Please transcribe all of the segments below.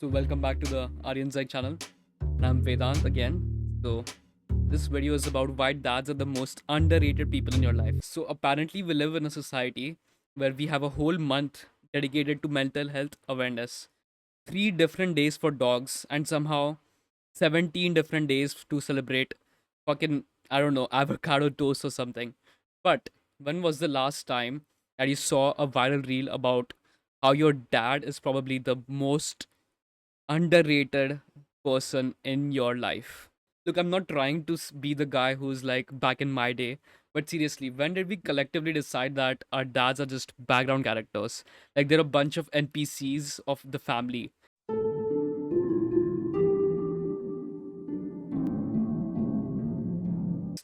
So welcome back to the Aryan Side channel. And I'm Vedant again. So this video is about why dads are the most underrated people in your life. So apparently we live in a society where we have a whole month dedicated to mental health awareness. 3 different days for dogs and somehow 17 different days to celebrate fucking I don't know, avocado toast or something. But when was the last time that you saw a viral reel about how your dad is probably the most underrated person in your life? Look, I'm not trying to be the guy who's like back in my day, but seriously, when did we collectively decide that our dads are just background characters? Like they're a bunch of NPCs of the family.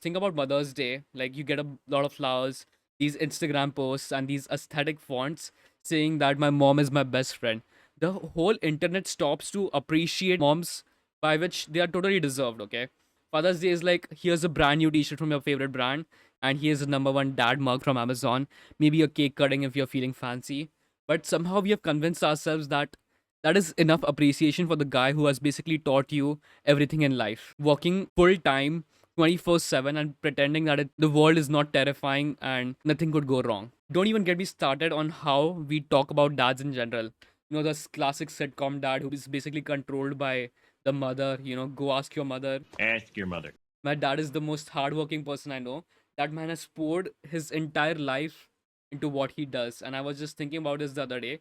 Think about Mother's Day, like you get a lot of flowers, these Instagram posts, and these aesthetic fonts saying that my mom is my best friend. The whole internet stops to appreciate moms, by which they are totally deserved, okay? Father's Day is like, here's a brand new t shirt from your favorite brand, and here's the number one dad mug from Amazon, maybe a cake cutting if you're feeling fancy. But somehow we have convinced ourselves that that is enough appreciation for the guy who has basically taught you everything in life. Working full time 24/7 and pretending that the world is not terrifying and nothing could go wrong. Don't even get me started on how we talk about dads in general. You know, this classic sitcom dad who is basically controlled by the mother, go ask your mother. Ask your mother. My dad is the most hardworking person I know. That man has poured his entire life into what he does. And I was just thinking about this the other day.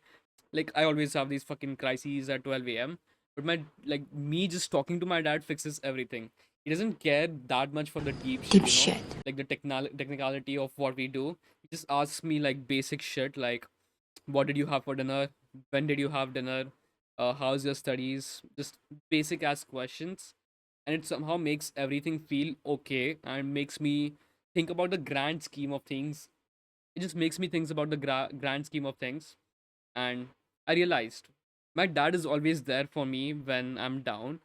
Like, I always have these fucking crises at 12 a.m. But me just talking to my dad fixes everything. He doesn't care that much for the deep shit, Deep shit. like the technicality of what we do. He just asks me like basic shit, like, what did you have for dinner? When did you have dinner? How's your studies? Just basic ass questions, and it somehow makes everything feel okay and makes me think about the grand scheme of things. It just makes me think about the grand scheme of things. And I realized my dad is always there for me when I'm down.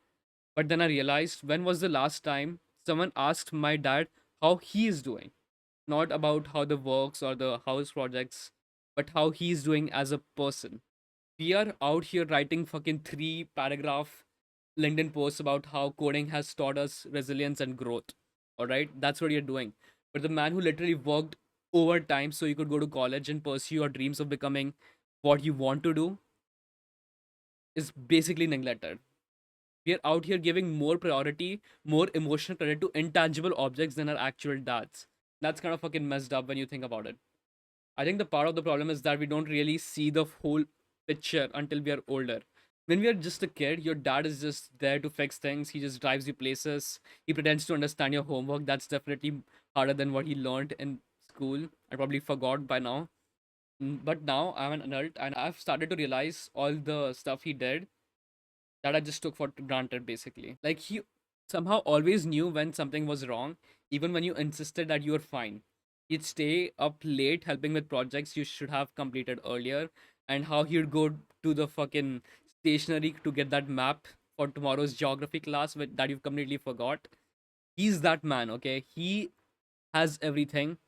But then I realized, when was the last time someone asked my dad how he is doing? Not about how the works or the house projects, but how he's doing as a person. We are out here writing fucking 3 paragraph LinkedIn posts about how coding has taught us resilience and growth. All right, that's what you're doing. But the man who literally worked overtime so you could go to college and pursue your dreams of becoming what you want to do is basically neglected. We are out here giving more priority, more emotional credit to intangible objects than our actual dads. That's kind of fucking messed up when you think about it. I think the part of the problem is that we don't really see the whole picture until we are older. When we are just a kid, your dad is just there to fix things. He just drives you places. He pretends to understand your homework. That's definitely harder than what he learned in school. I probably forgot by now. But now I'm an adult and I've started to realize all the stuff he did that I just took for granted basically. Like he somehow always knew when something was wrong, even when you insisted that you were fine. He'd stay up late helping with projects you should have completed earlier, and how he'd go to the fucking stationery to get that map for tomorrow's geography class that you've completely forgot. He's that man, okay? He has everything,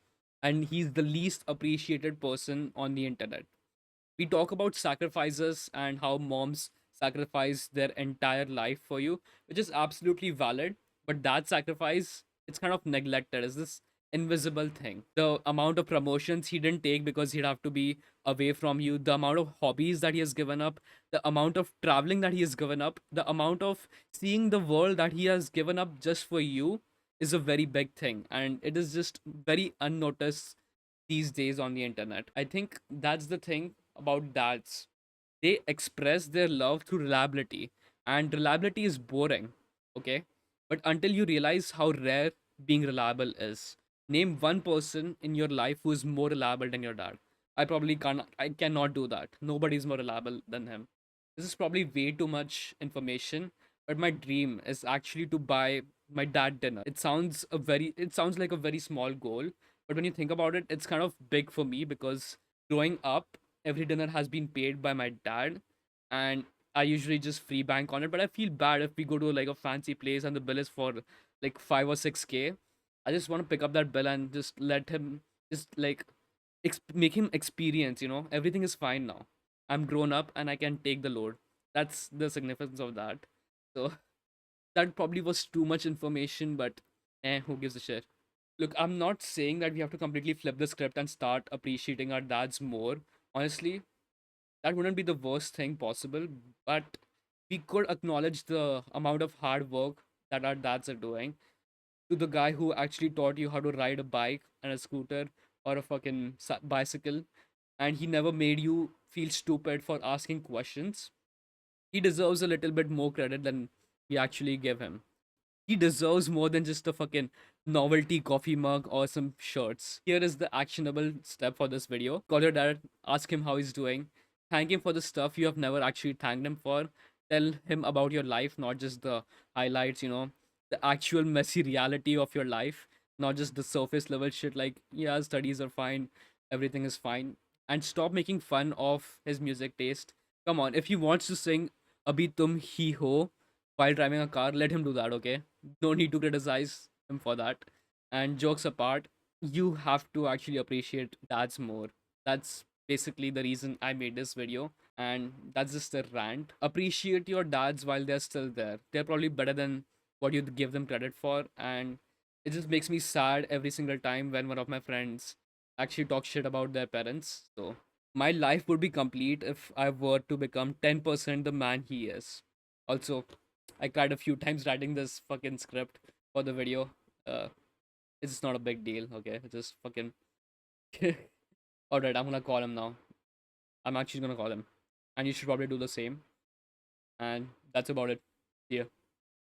and he's the least appreciated person on the internet. We talk about sacrifices and how moms sacrifice their entire life for you, which is absolutely valid. But that sacrifice, it's kind of neglected. Is this invisible thing? The amount of promotions he didn't take because he'd have to be away from you, the amount of hobbies that he has given up, the amount of traveling that he has given up, the amount of seeing the world that he has given up just for you is a very big thing. And it is just very unnoticed these days on the internet. I think that's the thing about dads. They express their love through reliability, and reliability is boring, okay? But until you realize how rare being reliable is, name one person in your life who is more reliable than your dad. I cannot do that. Nobody's more reliable than him. This is probably way too much information, but my dream is actually to buy my dad dinner. It sounds like a very small goal, but when you think about it, it's kind of big for me because growing up, every dinner has been paid by my dad, and I usually just free bank on it. But I feel bad if we go to like a fancy place and the bill is for like 5 or 6K. I just want to pick up that bill and just let him just like make him experience. Everything is fine now. I'm grown up and I can take the load. That's the significance of that. So that probably was too much information, but who gives a shit? Look, I'm not saying that we have to completely flip the script and start appreciating our dads more. Honestly, that wouldn't be the worst thing possible, but we could acknowledge the amount of hard work that our dads are doing. To the guy who actually taught you how to ride a bike and a scooter or a fucking bicycle, and he never made you feel stupid for asking questions, he deserves a little bit more credit than we actually give him. He deserves more than just a fucking novelty coffee mug or some shirts. Here is the actionable step for this video. Call your dad, ask him how he's doing, thank him for the stuff you have never actually thanked him for. Tell him about your life, not just the highlights, the actual messy reality of your life, not just the surface level shit like, yeah, studies are fine, everything is fine. And stop making fun of his music taste. Come on, if he wants to sing Abhi Tum Hi Ho while driving a car, let him do that, okay? No need to criticize him for that. And jokes apart, you have to actually appreciate dads more. That's basically the reason I made this video. And that's just a rant. Appreciate your dads while they're still there. They're probably better than what you give them credit for. And it just makes me sad every single time when one of my friends actually talks shit about their parents. So my life would be complete if I were to become 10% the man he is. Also, I cried a few times writing this fucking script for the video. Uh, it's just not a big deal, okay? It's just fucking. Alright, I'm gonna call him now. I'm actually gonna call him. And you should probably do the same. And that's about it. Yeah.